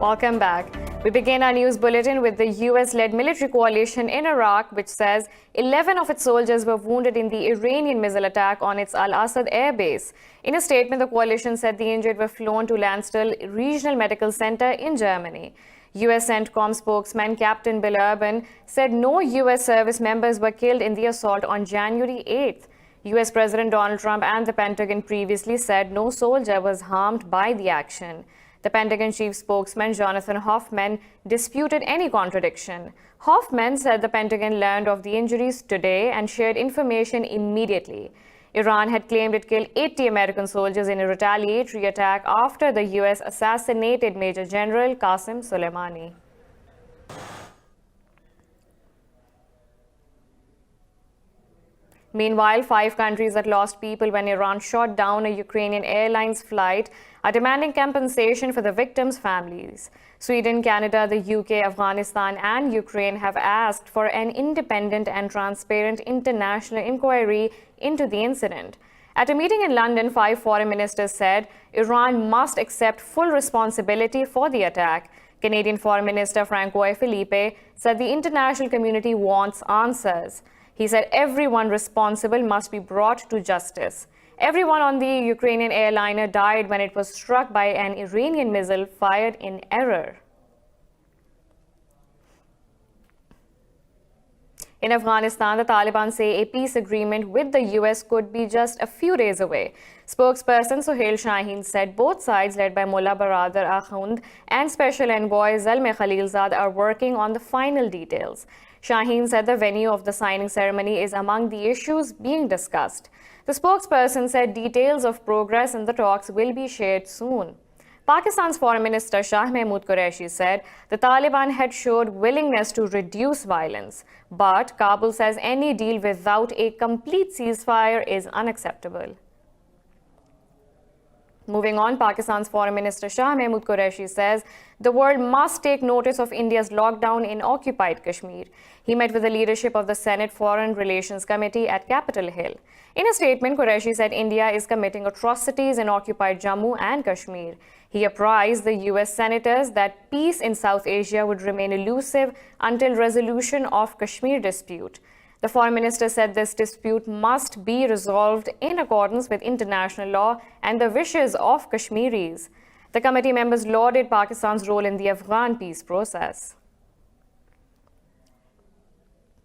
Welcome back. We begin our news bulletin with the US-led military coalition in Iraq, which says 11 of its soldiers were wounded in the Iranian missile attack on its Al-Assad air base. In a statement, the coalition said the injured were flown to Landstuhl Regional Medical Center in Germany. US CENTCOM spokesman Captain Bill Urban said no US service members were killed in the assault on January 8th. US President Donald Trump and the Pentagon previously said no soldier was harmed by the action. The Pentagon chief spokesman Jonathan Hoffman disputed any contradiction. Hoffman said the Pentagon learned of the injuries today and shared information immediately. Iran had claimed it killed 80 American soldiers in a retaliatory attack after the US assassinated Major General Qasem Soleimani. Meanwhile, 5 countries that lost people when Iran shot down a Ukrainian Airlines flight are demanding compensation for the victims' families. Sweden, Canada, the UK, Afghanistan, and Ukraine have asked for an independent and transparent international inquiry into the incident. At a meeting in London, 5 foreign ministers said Iran must accept full responsibility for the attack. Canadian Foreign Minister Francois Philippe said the international community wants answers. He said everyone responsible must be brought to justice. Everyone on the Ukrainian airliner died when it was struck by an Iranian missile fired in error. In Afghanistan, the Taliban say a peace agreement with the US could be just a few days away. Spokesperson Sohail Shaheen said both sides, led by Mullah Baradar Akhund and Special Envoy Zalmay Khalilzad, are working on the final details. Shaheen said the venue of the signing ceremony is among the issues being discussed. The spokesperson said details of progress in the talks will be shared soon. Pakistan's Foreign Minister Shah Mahmood Qureshi said the Taliban had showed willingness to reduce violence, but Kabul says any deal without a complete ceasefire is unacceptable. Moving on, Pakistan's Foreign Minister Shah Mahmood Qureshi says the world must take notice of India's lockdown in occupied Kashmir. He met with the leadership of the Senate Foreign Relations Committee at Capitol Hill. In a statement, Qureshi said India is committing atrocities in occupied Jammu and Kashmir. He apprised the US senators that peace in South Asia would remain elusive until resolution of Kashmir dispute. The foreign minister said this dispute must be resolved in accordance with international law and the wishes of Kashmiris. The committee members lauded Pakistan's role in the Afghan peace process.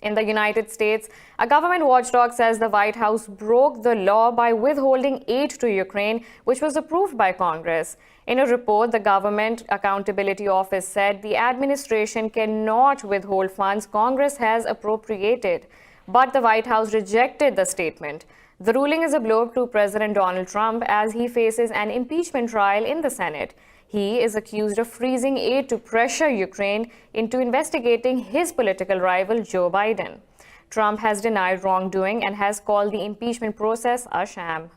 In the United States, a government watchdog says the White House broke the law by withholding aid to Ukraine, which was approved by Congress. In a report, the Government Accountability Office said the administration cannot withhold funds Congress has appropriated. But the White House rejected the statement. The ruling is a blow to President Donald Trump as he faces an impeachment trial in the Senate. He is accused of freezing aid to pressure Ukraine into investigating his political rival, Joe Biden. Trump has denied wrongdoing and has called the impeachment process a sham.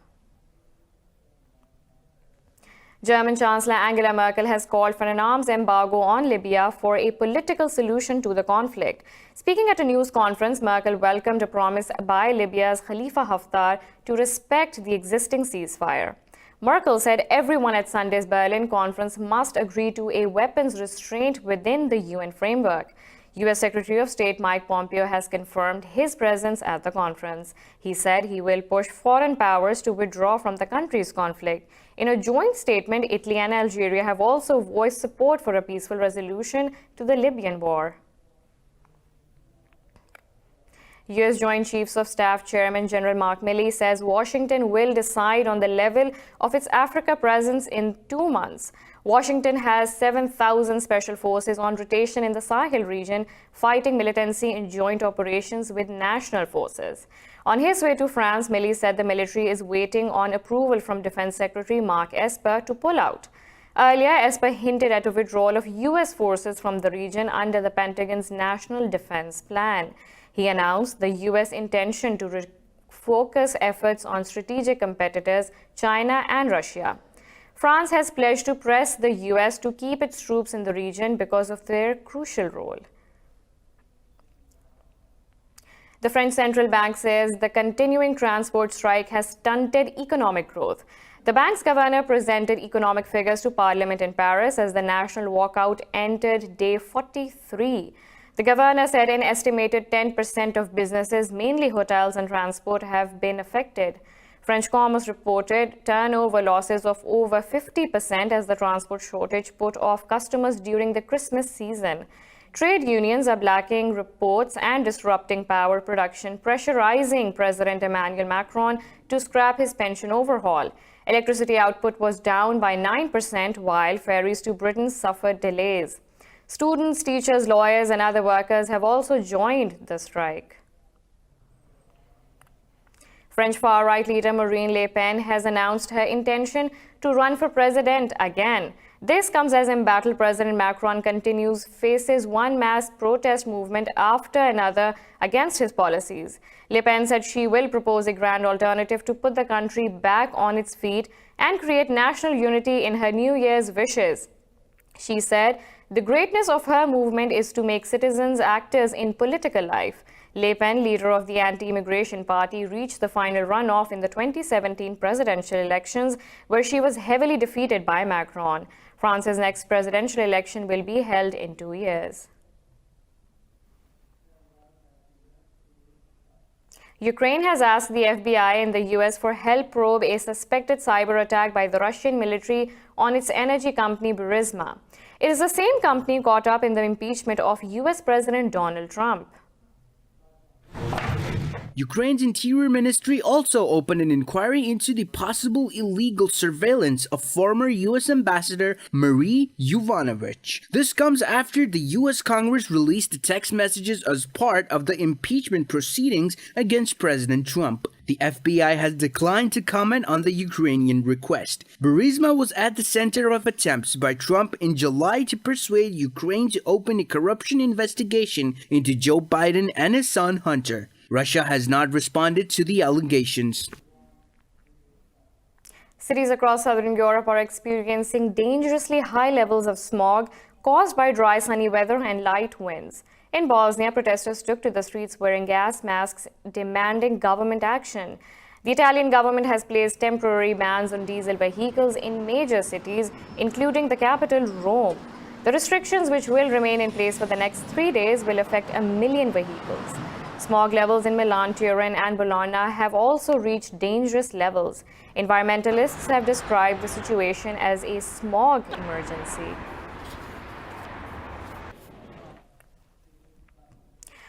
German Chancellor Angela Merkel has called for an arms embargo on Libya for a political solution to the conflict. Speaking at a news conference, Merkel welcomed a promise by Libya's Khalifa Haftar to respect the existing ceasefire. Merkel said everyone at Sunday's Berlin conference must agree to a weapons restraint within the UN framework. U.S. Secretary of State Mike Pompeo has confirmed his presence at the conference. He said he will push foreign powers to withdraw from the country's conflict. In a joint statement, Italy and Algeria have also voiced support for a peaceful resolution to the Libyan war. U.S. Joint Chiefs of Staff Chairman General Mark Milley says Washington will decide on the level of its Africa presence in 2 months. Washington has 7,000 special forces on rotation in the Sahel region, fighting militancy in joint operations with national forces. On his way to France, Milley said the military is waiting on approval from Defense Secretary Mark Esper to pull out. Earlier, Esper hinted at a withdrawal of U.S. forces from the region under the Pentagon's National Defense Plan. He announced the U.S. intention to refocus efforts on strategic competitors, China and Russia. France has pledged to press the U.S. to keep its troops in the region because of their crucial role. The French central bank says the continuing transport strike has stunted economic growth. The bank's governor presented economic figures to Parliament in Paris as the national walkout entered day 43. The governor said an estimated 10% of businesses, mainly hotels and transport, have been affected. French Commerce reported turnover losses of over 50% as the transport shortage put off customers during the Christmas season. Trade unions are blocking reports and disrupting power production, pressurizing President Emmanuel Macron to scrap his pension overhaul. Electricity output was down by 9%, while ferries to Britain suffered delays. Students, teachers, lawyers, and other workers have also joined the strike. French far-right leader Marine Le Pen has announced her intention to run for president again. This comes as embattled President Macron faces one mass protest movement after another against his policies. Le Pen said she will propose a grand alternative to put the country back on its feet and create national unity in her New Year's wishes. She said the greatness of her movement is to make citizens actors in political life. Le Pen, leader of the anti-immigration party, reached the final runoff in the 2017 presidential elections, where she was heavily defeated by Macron. France's next presidential election will be held in 2 years. Ukraine has asked the FBI and the US for help probe a suspected cyber attack by the Russian military on its energy company Burisma. It is the same company caught up in the impeachment of US President Donald Trump. Ukraine's Interior Ministry also opened an inquiry into the possible illegal surveillance of former U.S. Ambassador Marie Yovanovitch. This comes after the U.S. Congress released the text messages as part of the impeachment proceedings against President Trump. The FBI has declined to comment on the Ukrainian request. Burisma was at the center of attempts by Trump in July to persuade Ukraine to open a corruption investigation into Joe Biden and his son Hunter. Russia has not responded to the allegations. Cities across southern Europe are experiencing dangerously high levels of smog caused by dry, sunny weather and light winds. In Bosnia, protesters took to the streets wearing gas masks, demanding government action. The Italian government has placed temporary bans on diesel vehicles in major cities, including the capital, Rome. The restrictions, which will remain in place for the next 3 days, will affect 1 million vehicles. Smog levels in Milan, Turin, and Bologna have also reached dangerous levels. Environmentalists have described the situation as a smog emergency.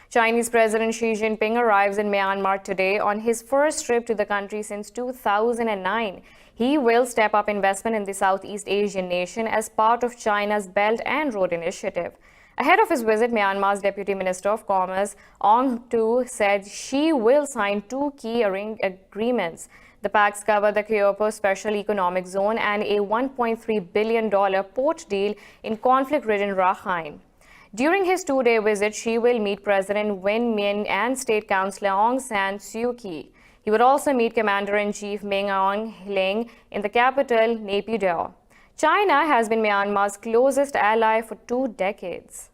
Chinese President Xi Jinping arrives in Myanmar today on his first trip to the country since 2009. He will step up investment in the Southeast Asian nation as part of China's Belt and Road Initiative. Ahead of his visit, Myanmar's Deputy Minister of Commerce, Ong Tu, said she will sign 2 key agreements. The pacts cover the Kyopo Special Economic Zone and a $1.3 billion port deal in conflict-ridden Rakhine. During his 2-day visit, Xi will meet President Win Myint and State Councillor Aung San Suu Kyi. He would also meet Commander-in-Chief Min Aung Hlaing in the capital, Naypyidaw. China has been Myanmar's closest ally for 2 decades.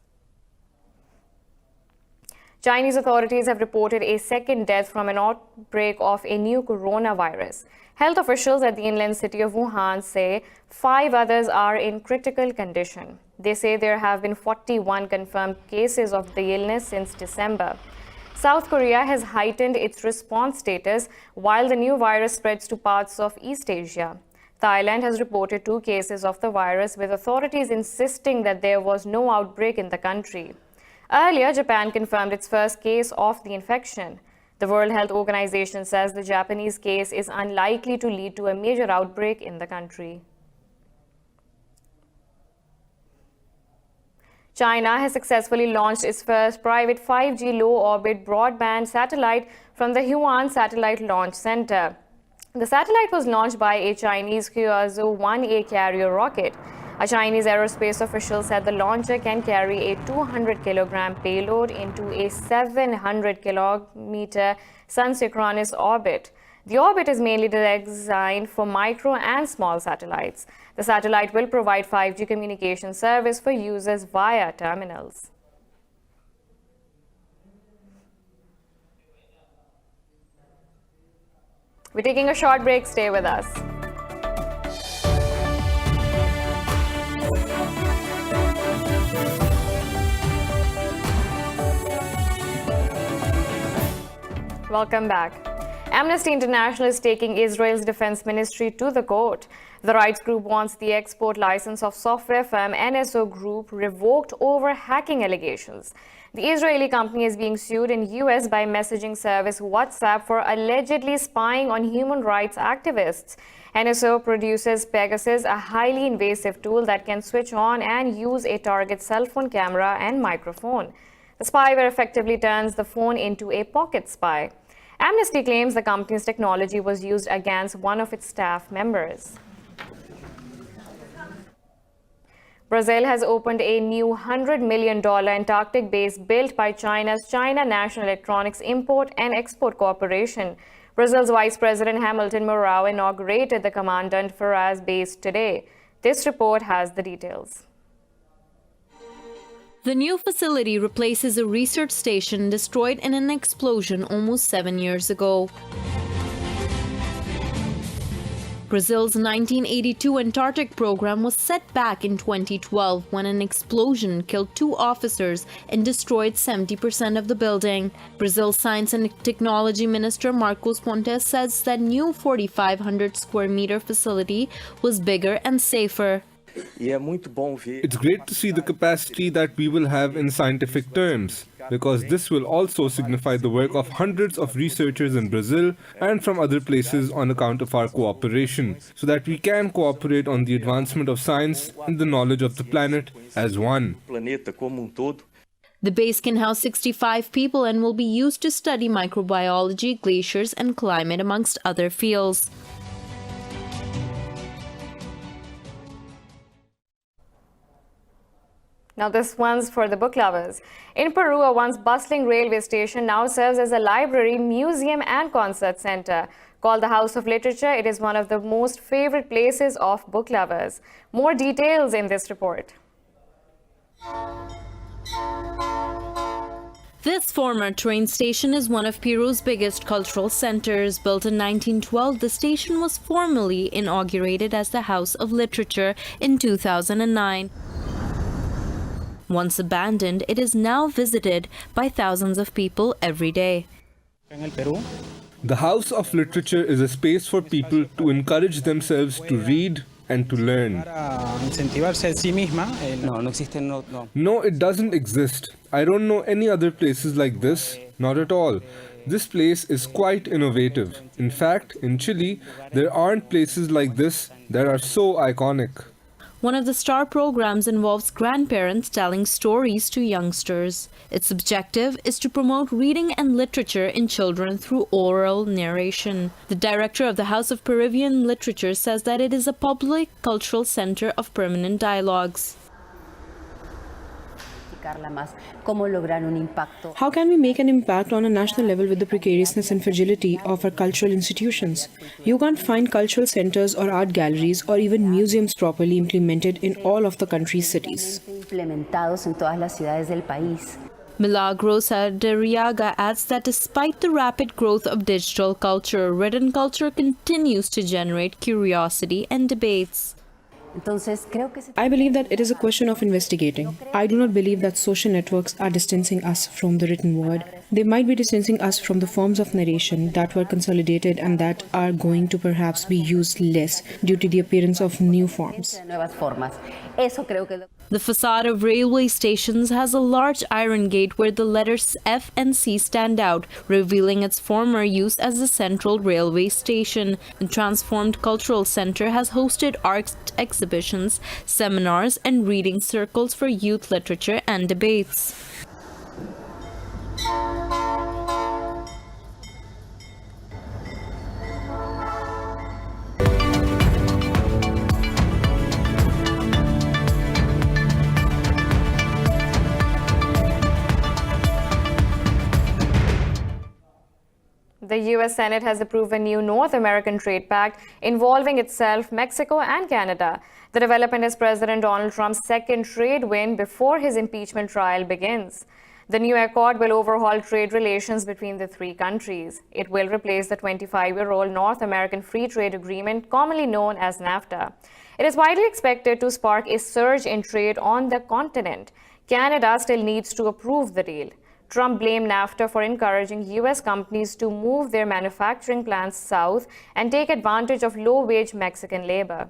Chinese authorities have reported a second death from an outbreak of a new coronavirus. Health officials at the inland city of Wuhan say 5 others are in critical condition. They say there have been 41 confirmed cases of the illness since December. South Korea has heightened its response status while the new virus spreads to parts of East Asia. Thailand has reported 2 cases of the virus, with authorities insisting that there was no outbreak in the country. Earlier, Japan confirmed its first case of the infection. The World Health Organization says the Japanese case is unlikely to lead to a major outbreak in the country. China has successfully launched its first private 5G low-orbit broadband satellite from the Huan Satellite Launch Center. The satellite was launched by a Chinese Kuozhou-1A carrier rocket. A Chinese aerospace official said the launcher can carry a 200-kilogram payload into a 700-kilometer sun-synchronous orbit. The orbit is mainly designed for micro and small satellites. The satellite will provide 5G communication service for users via terminals. We're taking a short break. Stay with us. Welcome back. Amnesty International is taking Israel's defense ministry to the court. The rights group wants the export license of software firm NSO Group revoked over hacking allegations. The Israeli company is being sued in US by messaging service WhatsApp for allegedly spying on human rights activists. NSO produces Pegasus, a highly invasive tool that can switch on and use a target's cell phone camera and microphone. The spyware effectively turns the phone into a pocket spy. Amnesty claims the company's technology was used against one of its staff members. Brazil has opened a new $100 million Antarctic base built by China's China National Electronics Import and Export Corporation. Brazil's Vice President Hamilton Mourão inaugurated the Commandant Ferraz base today. This report has the details. The new facility replaces a research station destroyed in an explosion almost 7 years ago. Brazil's 1982 Antarctic program was set back in 2012 when an explosion killed 2 officers and destroyed 70% of the building. Brazil's Science and Technology Minister Marcos Pontes says that new 4,500 square meter facility was bigger and safer. It's great to see the capacity that we will have in scientific terms, because this will also signify the work of hundreds of researchers in Brazil and from other places on account of our cooperation, so that we can cooperate on the advancement of science and the knowledge of the planet as one. The base can house 65 people and will be used to study microbiology, glaciers, and climate, amongst other fields. Now this one's for the book lovers. In Peru, a once bustling railway station now serves as a library, museum and concert center. Called the House of Literature, it is one of the most favorite places of book lovers. More details in this report. This former train station is one of Peru's biggest cultural centers. Built in 1912, the station was formally inaugurated as the House of Literature in 2009. Once abandoned, it is now visited by thousands of people every day. The House of Literature is a space for people to encourage themselves to read and to learn. No, it doesn't exist. I don't know any other places like this, not at all. This place is quite innovative. In fact, in Chile, there aren't places like this that are so iconic. One of the star programs involves grandparents telling stories to youngsters. Its objective is to promote reading and literature in children through oral narration. The director of the House of Peruvian Literature says that it is a public cultural center of permanent dialogues. How can we make an impact on a national level with the precariousness and fragility of our cultural institutions? You can't find cultural centers or art galleries or even museums properly implemented in all of the country's cities. Milagros Adariaga adds that despite the rapid growth of digital culture, written culture continues to generate curiosity and debates. I believe that it is a question of investigating. I do not believe that social networks are distancing us from the written word. They might be distancing us from the forms of narration that were consolidated and that are going to perhaps be used less due to the appearance of new forms. The facade of railway stations has a large iron gate where the letters F and C stand out, revealing its former use as a central railway station. The transformed cultural center has hosted art exhibitions, seminars, and reading circles for youth literature and debates. The U.S. Senate has approved a new North American trade pact involving itself, Mexico, and Canada. The development is President Donald Trump's second trade win before his impeachment trial begins. The new accord will overhaul trade relations between the three countries. It will replace the 25-year-old North American Free Trade Agreement, commonly known as NAFTA. It is widely expected to spark a surge in trade on the continent. Canada still needs to approve the deal. Trump blamed NAFTA for encouraging U.S. companies to move their manufacturing plants south and take advantage of low-wage Mexican labor.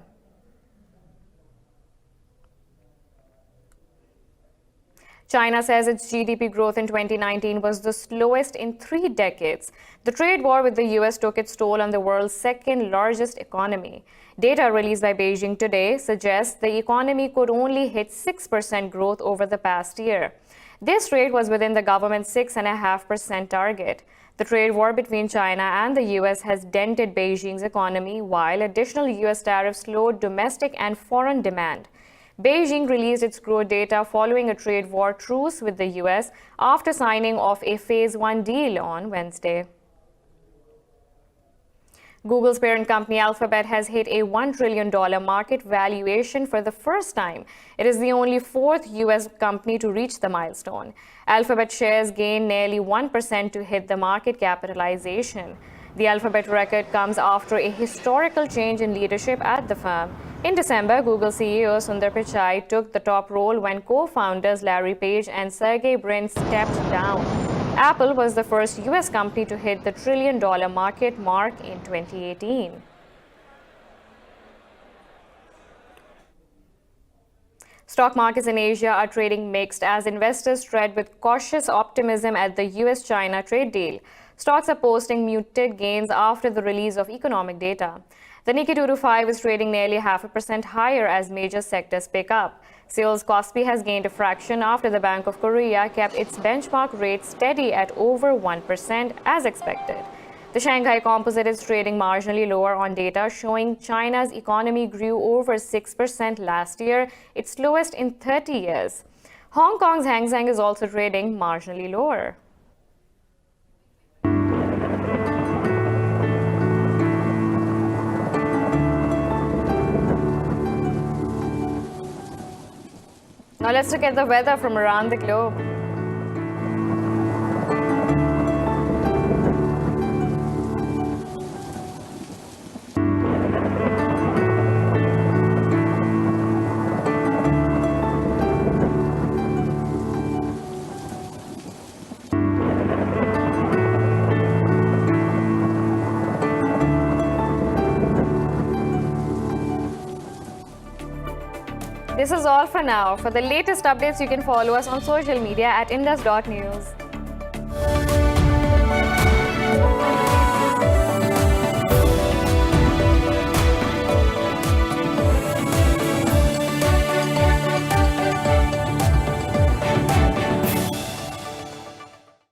China says its GDP growth in 2019 was the slowest in 3 decades. The trade war with the U.S. took its toll on the world's second largest economy. Data released by Beijing today suggests the economy could only hit 6% growth over the past year. This rate was within the government's 6.5% target. The trade war between China and the U.S. has dented Beijing's economy, while additional U.S. tariffs slowed domestic and foreign demand. Beijing released its growth data following a trade war truce with the U.S. after signing off a Phase 1 deal on Wednesday. Google's parent company Alphabet has hit a $1 trillion market valuation for the first time. It is the only fourth U.S. company to reach the milestone. Alphabet shares gained nearly 1% to hit the market capitalization. The Alphabet record comes after a historical change in leadership at the firm. In December, Google CEO Sundar Pichai took the top role when co-founders Larry Page and Sergey Brin stepped down. Apple was the first U.S. company to hit the $1 trillion market mark in 2018. Stock markets in Asia are trading mixed as investors tread with cautious optimism at the U.S.-China trade deal. Stocks are posting muted gains after the release of economic data. The Nikkei 225 is trading nearly 0.5% higher as major sectors pick up. Seoul's Kospi has gained a fraction after the Bank of Korea kept its benchmark rate steady at over 1% as expected. The Shanghai Composite is trading marginally lower on data showing China's economy grew over 6% last year, its slowest in 30 years. Hong Kong's Hang Seng is also trading marginally lower. Now let's look at the weather from around the globe. This is all for now. For the latest updates, you can follow us on social media at indus.news.